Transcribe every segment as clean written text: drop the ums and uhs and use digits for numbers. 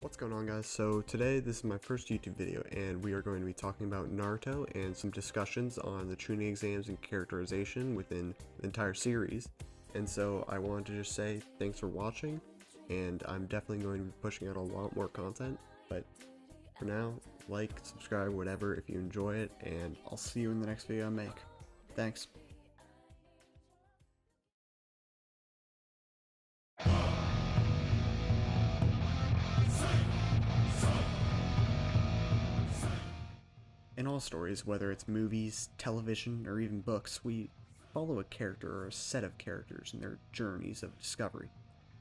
What's going on, guys? So today this is my first YouTube video and we are going to be talking about Naruto and some discussions on the tuning exams and characterization within the entire series. And so I wanted to just say thanks for watching, and I'm definitely going to be pushing out a lot more content, but for now, like, subscribe, whatever if you enjoy it, and I'll see you in the next video I make. Thanks. In all stories, whether it's movies, television, or even books, we follow a character or a set of characters in their journeys of discovery.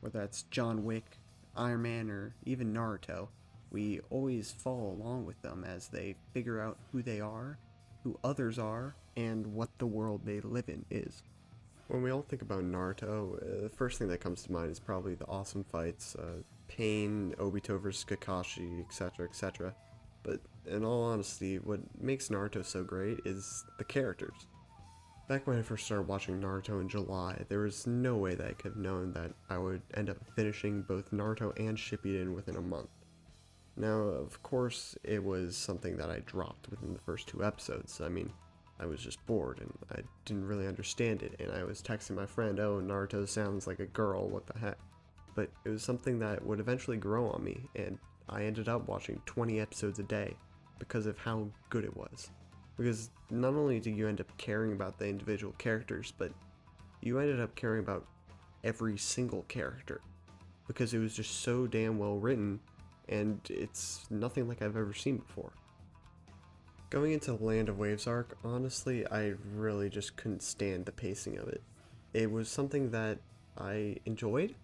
Whether that's John Wick, Iron Man, or even Naruto, we always follow along with them as they figure out who they are, who others are, and what the world they live in is. When we all think about Naruto, the first thing that comes to mind is probably the awesome fights, Pain, Obito vs Kakashi, etc., etc. But in all honesty, what makes Naruto so great is the characters. Back when I first started watching Naruto in July, there was no way that I could have known that I would end up finishing both Naruto and Shippuden within a month. Now, of course, it was something that I dropped within the first 2 episodes. I mean, I was just bored and I didn't really understand it, and I was texting my friend, "Oh, Naruto sounds like a girl, what the heck?" But it was something that would eventually grow on me, and I ended up watching 20 episodes a day because of how good it was. Because not only do you end up caring about the individual characters, but you ended up caring about every single character. Because it was just so damn well written, and it's nothing like I've ever seen before. Going into the Land of Waves arc, honestly, I really just couldn't stand the pacing of it. It was something that I enjoyed,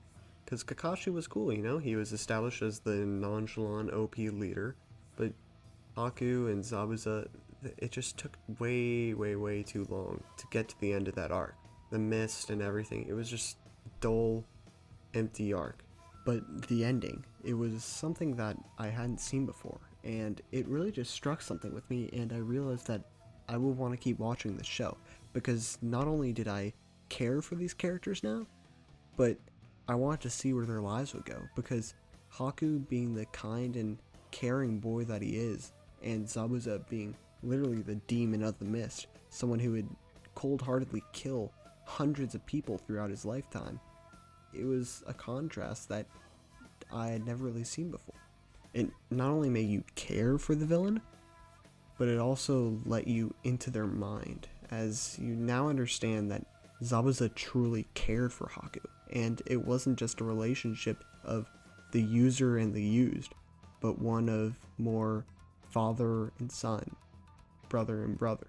because Kakashi was cool, you know, he was established as the nonchalant OP leader, but Haku and Zabuza, it just took way too long to get to the end of that arc. The mist and everything, it was just dull, empty arc. But the ending, it was something that I hadn't seen before, and it really just struck something with me, and I realized that I would want to keep watching this show, because not only did I care for these characters now, but I wanted to see where their lives would go, because Haku being the kind and caring boy that he is, and Zabuza being literally the demon of the mist, someone who would cold-heartedly kill hundreds of people throughout his lifetime, it was a contrast that I had never really seen before. It not only made you care for the villain, but it also let you into their mind, as you now understand that Zabuza truly cared for Haku, and it wasn't just a relationship of the user and the used, but one of more father and son, brother and brother.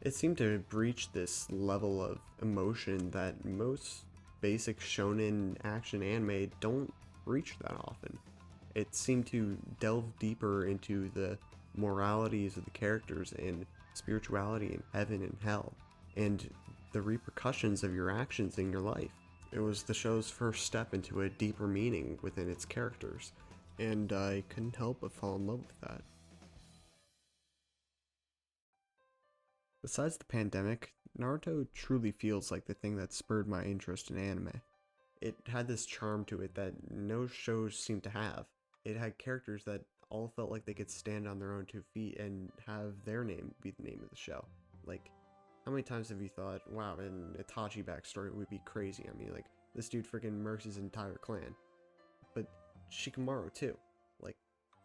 It seemed to breach this level of emotion that most basic shonen action anime don't reach that often. It seemed to delve deeper into the moralities of the characters and spirituality and heaven and hell, and the repercussions of your actions in your life. It was the show's first step into a deeper meaning within its characters, and I couldn't help but fall in love with that. Besides the pandemic, Naruto truly feels like the thing that spurred my interest in anime. It had this charm to it that no shows seem to have. It had characters that all felt like they could stand on their own 2 feet and have their name be the name of the show. Like, how many times have you thought, wow, an Itachi backstory would be crazy? I mean, like, this dude freaking murks his entire clan. But Shikamaru too. Like,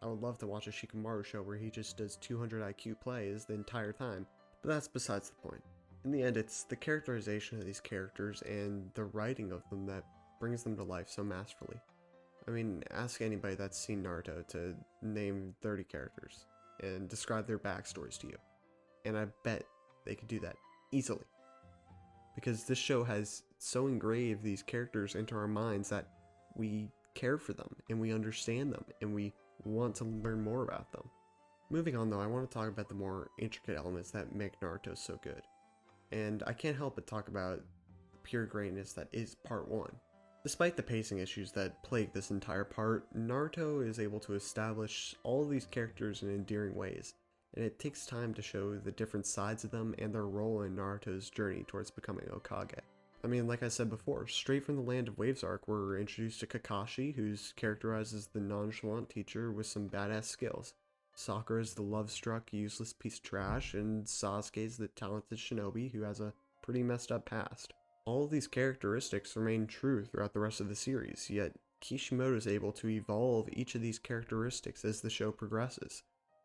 I would love to watch a Shikamaru show where he just does 200 IQ plays the entire time. But that's besides the point. In the end, it's the characterization of these characters and the writing of them that brings them to life so masterfully. I mean, ask anybody that's seen Naruto to name 30 characters and describe their backstories to you, and I bet they could do that easily. Because this show has so engraved these characters into our minds that we care for them, and we understand them, and we want to learn more about them. Moving on though, I want to talk about the more intricate elements that make Naruto so good. And I can't help but talk about the pure greatness that is part 1. Despite the pacing issues that plague this entire part, Naruto is able to establish all of these characters in endearing ways, and it takes time to show the different sides of them and their role in Naruto's journey towards becoming Hokage. I mean, like I said before, straight from the Land of Waves arc, we're introduced to Kakashi, who's characterized as the nonchalant teacher with some badass skills. Sakura is the love-struck, useless piece of trash, and Sasuke is the talented shinobi who has a pretty messed up past. All of these characteristics remain true throughout the rest of the series, yet Kishimoto is able to evolve each of these characteristics as the show progresses.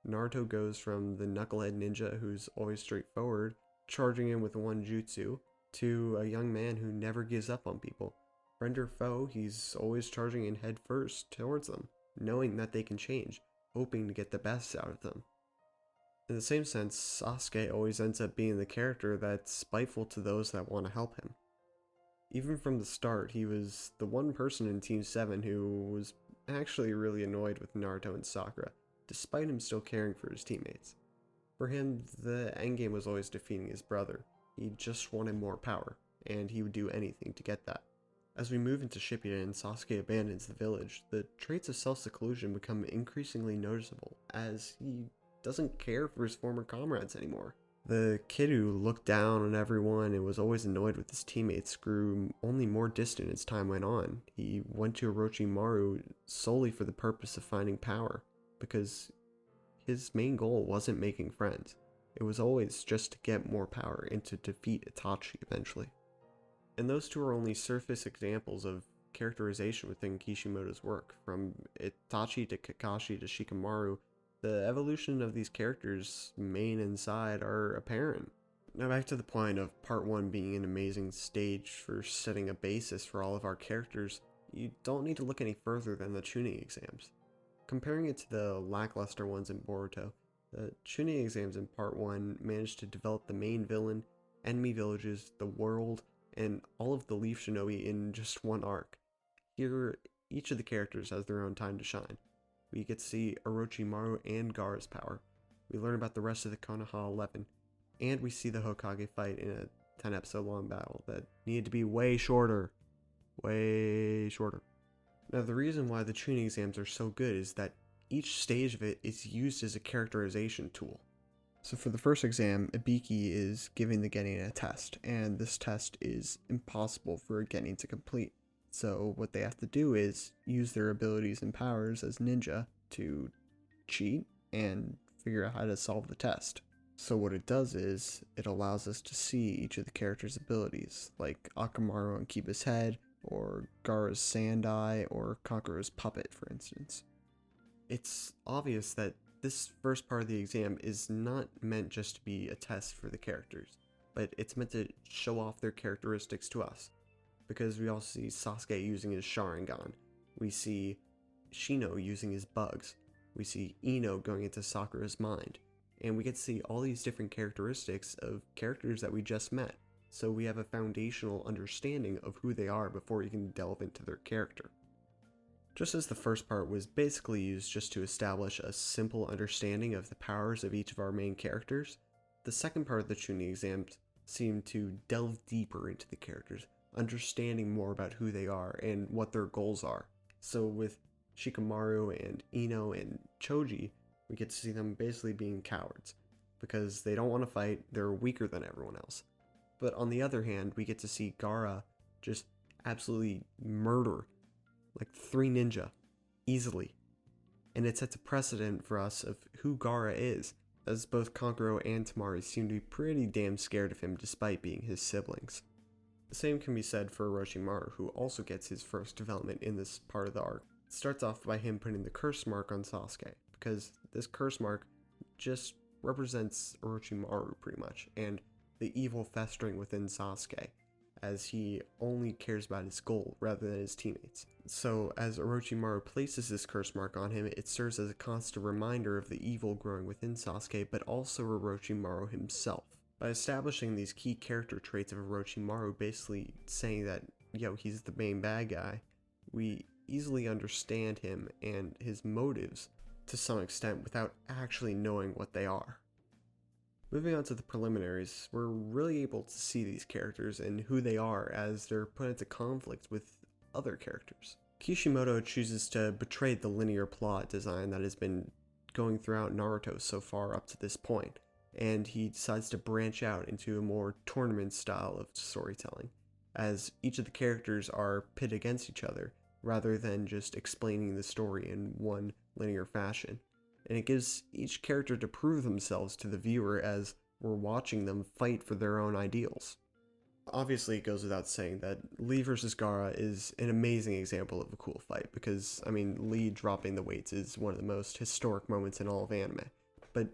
Naruto goes from the knucklehead ninja who's always straightforward, charging in with one jutsu, to a young man who never gives up on people. Friend or foe, he's always charging in head first towards them, knowing that they can change, hoping to get the best out of them. In the same sense, Sasuke always ends up being the character that's spiteful to those that want to help him. Even from the start, he was the one person in Team 7 who was actually really annoyed with Naruto and Sakura, despite him still caring for his teammates. For him, the endgame was always defeating his brother. He just wanted more power, and he would do anything to get that. As we move into Shippuden and Sasuke abandons the village, the traits of self-seclusion become increasingly noticeable, as he doesn't care for his former comrades anymore. The kid who looked down on everyone and was always annoyed with his teammates grew only more distant as time went on. He went to Orochimaru solely for the purpose of finding power, because his main goal wasn't making friends. It was always just to get more power and to defeat Itachi eventually. And those two are only surface examples of characterization within Kishimoto's work. From Itachi to Kakashi to Shikamaru, the evolution of these characters, main and side, are apparent. Now back to the point of part 1 being an amazing stage for setting a basis for all of our characters, you don't need to look any further than the Chunin exams. Comparing it to the lackluster ones in Boruto, the Chunin exams in part 1 managed to develop the main villain, enemy villages, the world, and all of the Leaf Shinobi in just one arc. Here, each of the characters has their own time to shine. We get to see Orochimaru and Gaara's power. We learn about the rest of the Konoha 11, and we see the Hokage fight in a 10 episode long battle that needed to be way shorter. Way shorter. Now the reason why the Chunin exams are so good is that each stage of it is used as a characterization tool. So for the first exam, Ibiki is giving the Genin a test, and this test is impossible for a Genin to complete. So what they have to do is use their abilities and powers as ninja to cheat and figure out how to solve the test. So what it does is, it allows us to see each of the characters' abilities, like Akamaru on Kiba's head, or Gaara's Sand Eye, or Kakuro's Puppet, for instance. It's obvious that this first part of the exam is not meant just to be a test for the characters, but it's meant to show off their characteristics to us. Because we also see Sasuke using his Sharingan, we see Shino using his bugs, we see Ino going into Sakura's mind, and we get to see all these different characteristics of characters that we just met, so we have a foundational understanding of who they are before you can delve into their character. Just as the first part was basically used just to establish a simple understanding of the powers of each of our main characters, the second part of the Chunin exams seemed to delve deeper into the characters, understanding more about who they are and what their goals are. So with Shikamaru and Ino and Choji, we get to see them basically being cowards, because they don't want to fight, they're weaker than everyone else. But on the other hand, we get to see Gaara just absolutely murder like 3 ninja, easily. And it sets a precedent for us of who Gaara is, as both Kankuro and Temari seem to be pretty damn scared of him despite being his siblings. The same can be said for Orochimaru, who also gets his first development in this part of the arc. It starts off by him putting the curse mark on Sasuke, because this curse mark just represents Orochimaru pretty much, and the evil festering within Sasuke, as he only cares about his goal rather than his teammates. So as Orochimaru places this curse mark on him, it serves as a constant reminder of the evil growing within Sasuke, but also Orochimaru himself. By establishing these key character traits of Orochimaru, basically saying that, he's the main bad guy, we easily understand him and his motives to some extent without actually knowing what they are. Moving on to the preliminaries, we're really able to see these characters and who they are as they're put into conflict with other characters. Kishimoto chooses to betray the linear plot design that has been going throughout Naruto so far up to this point, and he decides to branch out into a more tournament style of storytelling, as each of the characters are pit against each other, rather than just explaining the story in one linear fashion. And it gives each character to prove themselves to the viewer as we're watching them fight for their own ideals. Obviously, it goes without saying that Lee versus Gaara is an amazing example of a cool fight because, Lee dropping the weights is one of the most historic moments in all of anime. But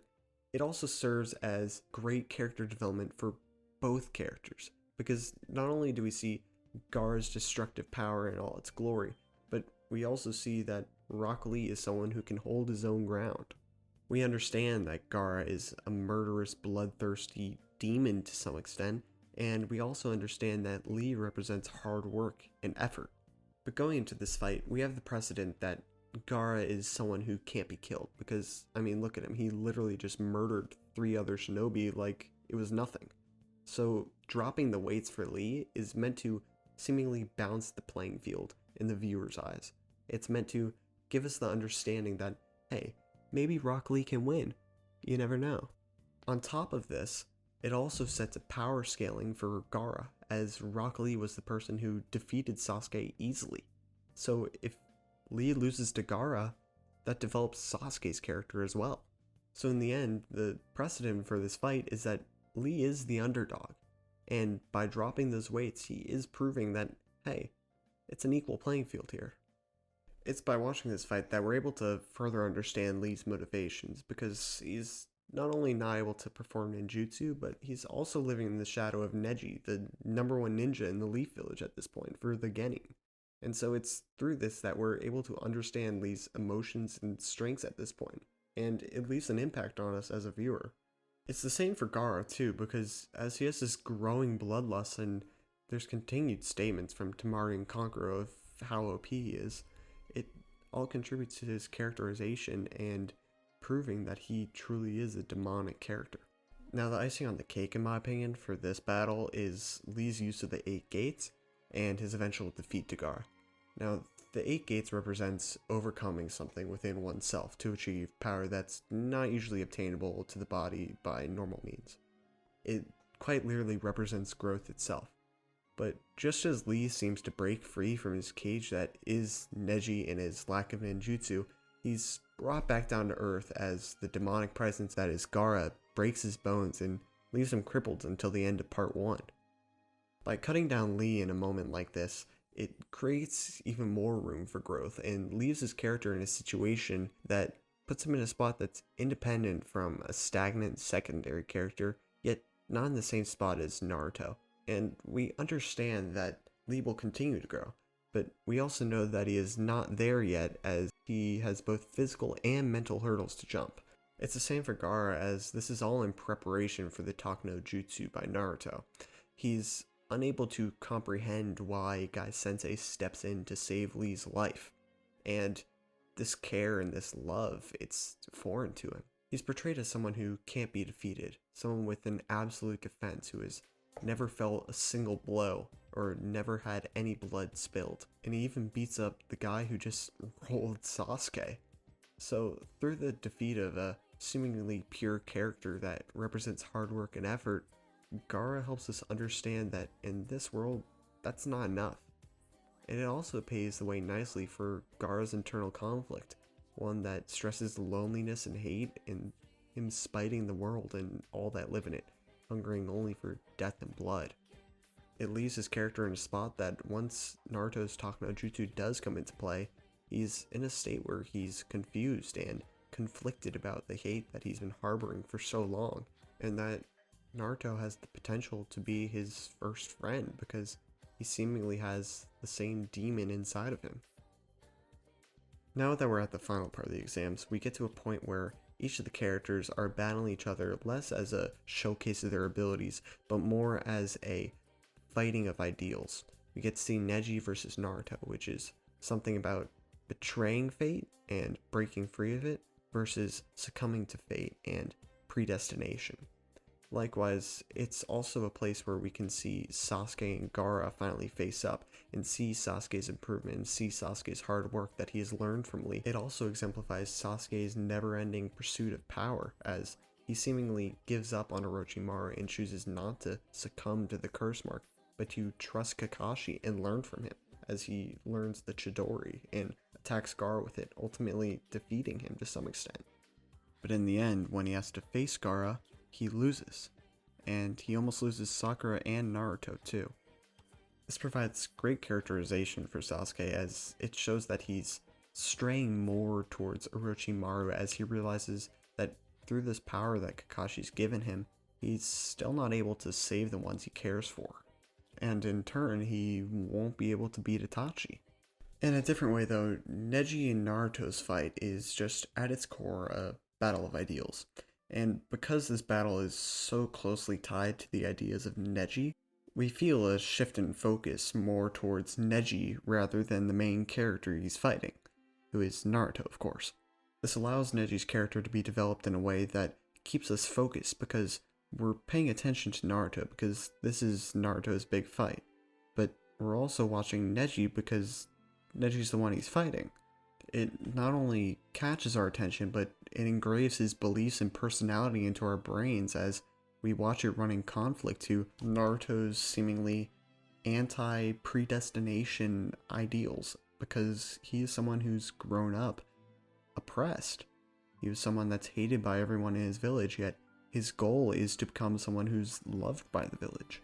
it also serves as great character development for both characters because not only do we see Gaara's destructive power in all its glory, but we also see that Rock Lee is someone who can hold his own ground. We understand that Gaara is a murderous, bloodthirsty demon to some extent, and we also understand that Lee represents hard work and effort. But going into this fight, we have the precedent that Gaara is someone who can't be killed, because, look at him, he literally just murdered 3 other shinobi like it was nothing. So dropping the weights for Lee is meant to seemingly balance the playing field in the viewer's eyes. It's meant to give us the understanding that, hey, maybe Rock Lee can win. You never know. On top of this, it also sets a power scaling for Gaara, as Rock Lee was the person who defeated Sasuke easily. So if Lee loses to Gaara, that develops Sasuke's character as well. So in the end, the precedent for this fight is that Lee is the underdog, and by dropping those weights, he is proving that, hey, it's an equal playing field here. It's by watching this fight that we're able to further understand Lee's motivations, because he's not only not able to perform ninjutsu, but he's also living in the shadow of Neji, the #1 ninja in the Leaf Village at this point, for the Genin. And so it's through this that we're able to understand Lee's emotions and strengths at this point, and it leaves an impact on us as a viewer. It's the same for Gaara too, because as he has this growing bloodlust and there's continued statements from Temari and Kankuro of how OP he is, it all contributes to his characterization and proving that he truly is a demonic character. Now, the icing on the cake, in my opinion, for this battle is Lee's use of the 8 gates and his eventual defeat to Gaara. Now, the 8 gates represents overcoming something within oneself to achieve power that's not usually obtainable to the body by normal means. It quite literally represents growth itself. But just as Lee seems to break free from his cage that is Neji and his lack of ninjutsu, he's brought back down to earth as the demonic presence that is Gaara breaks his bones and leaves him crippled until the end of part 1. By cutting down Lee in a moment like this, it creates even more room for growth and leaves his character in a situation that puts him in a spot that's independent from a stagnant secondary character, yet not in the same spot as Naruto. And we understand that Lee will continue to grow, but we also know that he is not there yet, as he has both physical and mental hurdles to jump. It's the same for Gaara, as this is all in preparation for the Talk no Jutsu by Naruto. He's unable to comprehend why Gai Sensei steps in to save Lee's life, and this care and this love, it's foreign to him. He's portrayed as someone who can't be defeated, someone with an absolute defense who has never felt a single blow or never had any blood spilled, and he even beats up the guy who just rolled Sasuke. So through the defeat of a seemingly pure character that represents hard work and effort, Gaara helps us understand that in this world, that's not enough. And it also paves the way nicely for Gaara's internal conflict, one that stresses loneliness and hate and him spiting the world and all that live in it, hungering only for death and blood. It leaves his character in a spot that once Naruto's Talk no Jutsu does come into play, he's in a state where he's confused and conflicted about the hate that he's been harboring for so long, and that Naruto has the potential to be his first friend because he seemingly has the same demon inside of him. Now that we're at the final part of the exams, we get to a point where each of the characters are battling each other less as a showcase of their abilities, but more as a fighting of ideals. We get to see Neji versus Naruto, which is something about betraying fate and breaking free of it versus succumbing to fate and predestination. Likewise, it's also a place where we can see Sasuke and Gaara finally face up and see Sasuke's improvement and see Sasuke's hard work that he has learned from Lee. It also exemplifies Sasuke's never-ending pursuit of power, as he seemingly gives up on Orochimaru and chooses not to succumb to the curse mark, but to trust Kakashi and learn from him as he learns the Chidori and attacks Gaara with it, ultimately defeating him to some extent. But in the end, when he has to face Gaara, he loses. And he almost loses Sakura and Naruto too. This provides great characterization for Sasuke as it shows that he's straying more towards Orochimaru as he realizes that through this power that Kakashi's given him, he's still not able to save the ones he cares for. And in turn, he won't be able to beat Itachi. In a different way though, Neji and Naruto's fight is just at its core a battle of ideals. And because this battle is so closely tied to the ideas of Neji, we feel a shift in focus more towards Neji rather than the main character he's fighting, who is Naruto, of course. This allows Neji's character to be developed in a way that keeps us focused because we're paying attention to Naruto because this is Naruto's big fight. But we're also watching Neji because Neji's the one he's fighting. It not only catches our attention, but it engraves his beliefs and personality into our brains as we watch it run in conflict to Naruto's seemingly anti-predestination ideals, because he is someone who's grown up oppressed. He was someone that's hated by everyone in his village, yet his goal is to become someone who's loved by the village.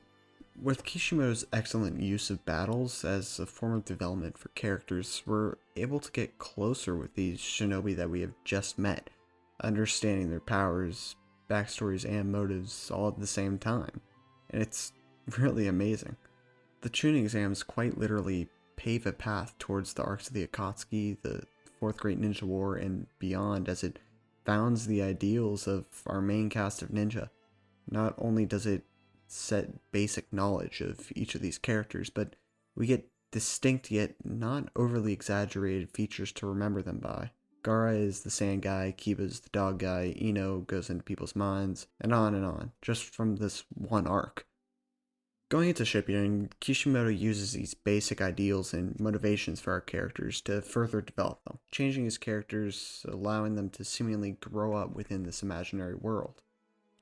With Kishimoto's excellent use of battles as a form of development for characters, we're able to get closer with these shinobi that we have just met, understanding their powers, backstories, and motives all at the same time. And it's really amazing. The Chunin exams quite literally pave a path towards the arcs of the Akatsuki, the Fourth Great Ninja War, and beyond as it founds the ideals of our main cast of ninja. Not only does it set basic knowledge of each of these characters, but we get distinct yet not overly exaggerated features to remember them by. Gaara is the sand guy, Kiba's the dog guy, Ino goes into people's minds, and on, just from this one arc. Going into Shippuden, Kishimoto uses these basic ideals and motivations for our characters to further develop them, changing his characters, allowing them to seemingly grow up within this imaginary world.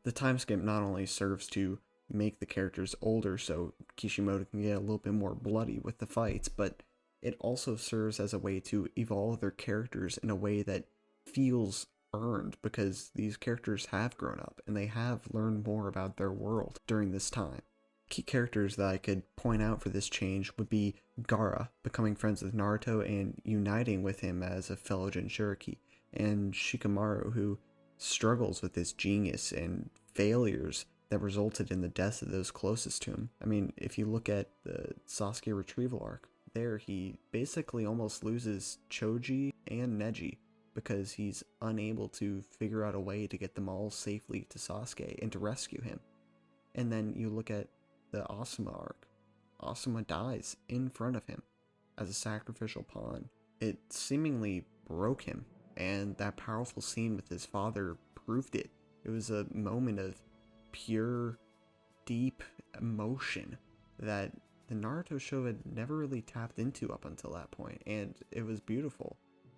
The time skip not only serves to make the characters older so Kishimoto can get a little bit more bloody with the fights, but it also serves as a way to evolve their characters in a way that feels earned because these characters have grown up and they have learned more about their world during this time. Key characters that I could point out for this change would be Gaara becoming friends with Naruto and uniting with him as a fellow Jinchuriki, and Shikamaru, who struggles with his genius and failures that resulted in the deaths of those closest to him. I mean, if you look at the Sasuke retrieval arc, there he basically almost loses Choji and Neji because he's unable to figure out a way to get them all safely to Sasuke and to rescue him. And then you look at the Asuma arc. Asuma dies in front of him as a sacrificial pawn. It seemingly broke him, and that powerful scene with his father proved it. It was a moment of pure, deep emotion that the Naruto show had never really tapped into up until that point, and it was beautiful,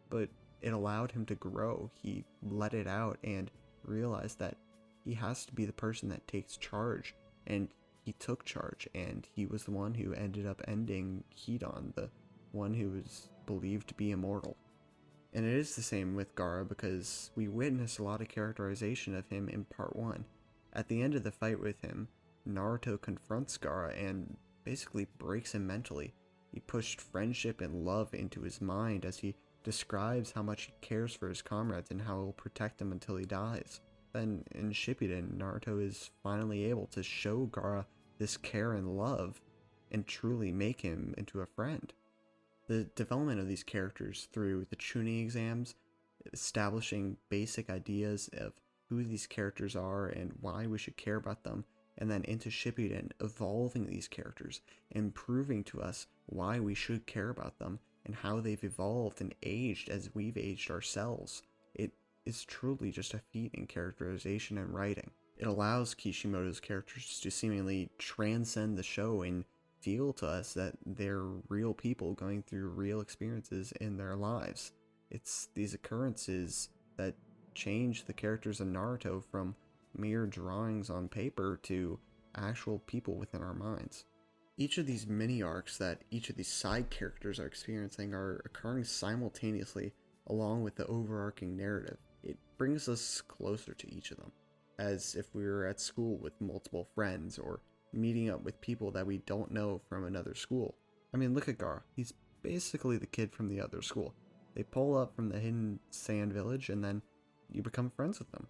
but it allowed him to grow. He let it out and realized that he has to be the person that takes charge, and he took charge, and he was the one who ended up ending Hidan, the one who was believed to be immortal. And it is the same with Gaara because we witnessed a lot of characterization of him in part 1. At the end of the fight with him, Naruto confronts Gaara and basically breaks him mentally. He pushed friendship and love into his mind as he describes how much he cares for his comrades and how he'll protect them until he dies. Then in Shippuden, Naruto is finally able to show Gaara this care and love and truly make him into a friend. The development of these characters through the Chunin exams, establishing basic ideas of who these characters are and why we should care about them, and then into Shippuden, evolving these characters and proving to us why we should care about them and how they've evolved and aged as we've aged ourselves. It is truly just a feat in characterization and writing. It allows Kishimoto's characters to seemingly transcend the show and feel to us that they're real people going through real experiences in their lives. It's these occurrences that change the characters of Naruto from mere drawings on paper to actual people within our minds. Each of these mini arcs that each of these side characters are experiencing are occurring simultaneously along with the overarching narrative. It brings us closer to each of them, as if we were at school with multiple friends or meeting up with people that we don't know from another school. I mean, look at Gar. He's basically the kid from the other school. They pull up from the hidden sand village and then you become friends with them.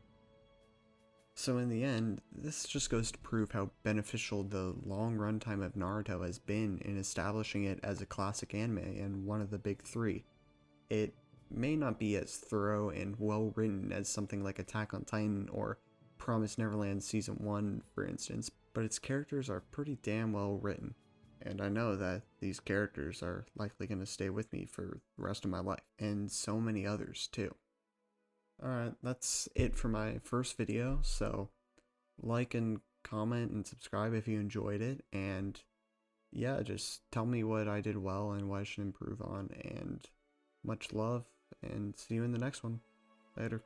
So in the end, this just goes to prove how beneficial the long runtime of Naruto has been in establishing it as a classic anime and one of the big three. It may not be as thorough and well written as something like Attack on Titan or Promised Neverland Season 1, for instance, but its characters are pretty damn well written, and I know that these characters are likely going to stay with me for the rest of my life, and so many others too. Alright, that's it for my first video, so like and comment and subscribe if you enjoyed it, and yeah, just tell me what I did well and what I should improve on, and much love, and see you in the next one. Later.